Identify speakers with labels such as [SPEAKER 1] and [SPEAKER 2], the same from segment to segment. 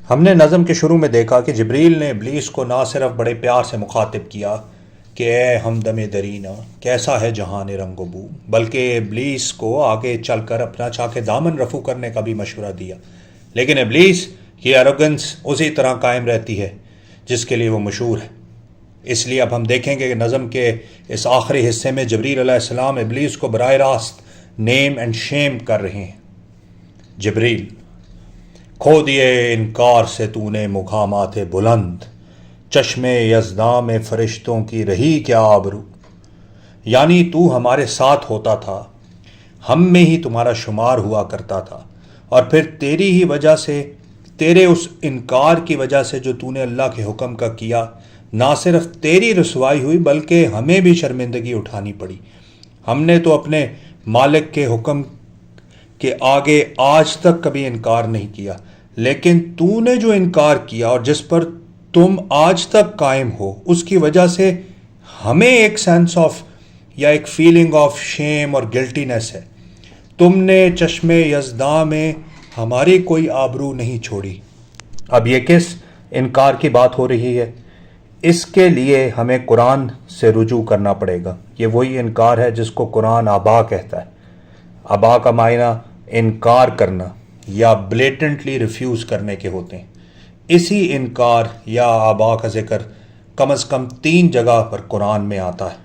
[SPEAKER 1] ہم نے نظم کے شروع میں دیکھا کہ جبریل نے ابلیس کو نہ صرف بڑے پیار سے مخاطب کیا کہ اے ہمدم درینہ کیسا ہے جہان رنگ و بو، بلکہ ابلیس کو آگے چل کر اپنا چاک دامن رفو کرنے کا بھی مشورہ دیا۔ لیکن ابلیس کی ایروگنس اسی طرح قائم رہتی ہے جس کے لیے وہ مشہور ہے۔ اس لیے اب ہم دیکھیں گے کہ نظم کے اس آخری حصے میں جبریل علیہ السلام ابلیس کو براہ راست نیم اینڈ شیم کر رہے ہیں۔ جبریل: کھو دیے انکار سے تو نے مقامات بلند، چشم یزداں میں فرشتوں کی رہی کیا آبرو۔ یعنی تو ہمارے ساتھ ہوتا تھا، ہم میں ہی تمہارا شمار ہوا کرتا تھا، اور پھر تیری ہی وجہ سے، تیرے اس انکار کی وجہ سے جو تو نے اللہ کے حکم کا کیا، نہ صرف تیری رسوائی ہوئی بلکہ ہمیں بھی شرمندگی اٹھانی پڑی۔ ہم نے تو اپنے مالک کے حکم کے آگے آج تک کبھی انکار نہیں کیا، لیکن تو نے جو انکار کیا اور جس پر تم آج تک قائم ہو، اس کی وجہ سے ہمیں ایک سینس آف یا ایک فیلنگ آف شیم اور گلٹینس ہے۔ تم نے چشم یزداں میں ہماری کوئی آبرو نہیں چھوڑی۔ اب یہ کس انکار کی بات ہو رہی ہے؟ اس کے لیے ہمیں قرآن سے رجوع کرنا پڑے گا۔ یہ وہی انکار ہے جس کو قرآن آبا کہتا ہے۔ آبا کا معنی انکار کرنا یا بلیٹنٹلی ریفیوز کرنے کے ہوتے ہیں۔ اسی انکار یا آبا کا ذکر کم از کم 3 جگہ پر قرآن میں آتا ہے۔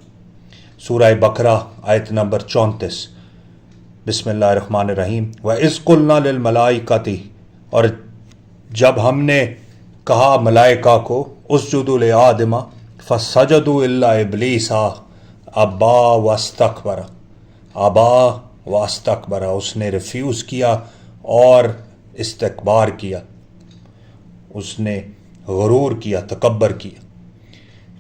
[SPEAKER 1] سورہ بقرہ آیت نمبر 34، بسم اللہ الرحمن الرحیم، وَإِذْ قُلْنَا لِلْمَلَائِكَةِ، اور جب ہم نے کہا ملائکہ کو اسجدوا لآدم فسجدوا الا ابلیس ابا واستکبر، ابا واستکبر، اس نے ریفیوز کیا اور استکبار کیا، اس نے غرور کیا، تکبر کیا۔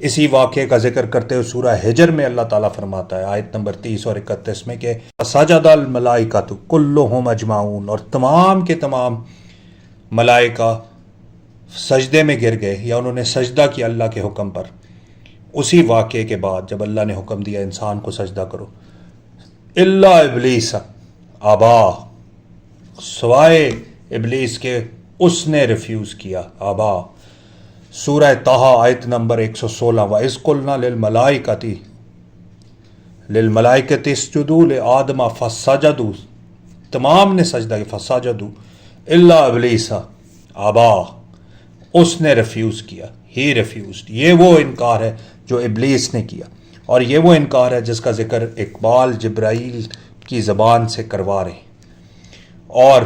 [SPEAKER 1] اسی واقعے کا ذکر کرتے ہوئے سورہ ہجر میں اللہ تعالیٰ فرماتا ہے آیت نمبر 30 اور 31 میں کہ سجد الملائکۃ کلہم اجمعون، اور تمام کے تمام ملائکہ سجدے میں گر گئے یا انہوں نے سجدہ کیا اللہ کے حکم پر۔ اسی واقعے کے بعد جب اللہ نے حکم دیا انسان کو سجدہ کرو، الا ابلیس ابا، سوائے ابلیس کے، اس نے ریفیوز کیا، ابا۔ سورہ طٰہٰ آیت نمبر 116، وَإِذْ قُلْنَا لِلْمَلَائِكَةِ اسْجُدُوا لِآدَمَ فَسَجَدُوا، تمام نے سجدہ کیا، فَسَجَدُوا الا ابلیس ابا، اس نے ریفیوز کیا، ہی ریفیوزڈ۔ یہ وہ انکار ہے جو ابلیس نے کیا، اور یہ وہ انکار ہے جس کا ذکر اقبال جبرائیل کی زبان سے کروا رہے ہیں، اور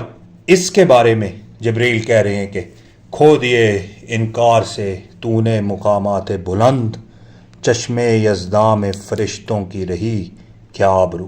[SPEAKER 1] اس کے بارے میں جبریل کہہ رہے ہیں کہ کھو دیے انکار سے تو نے مقامات بلند، چشم یزداں میں فرشتوں کی رہی کیا آبرو۔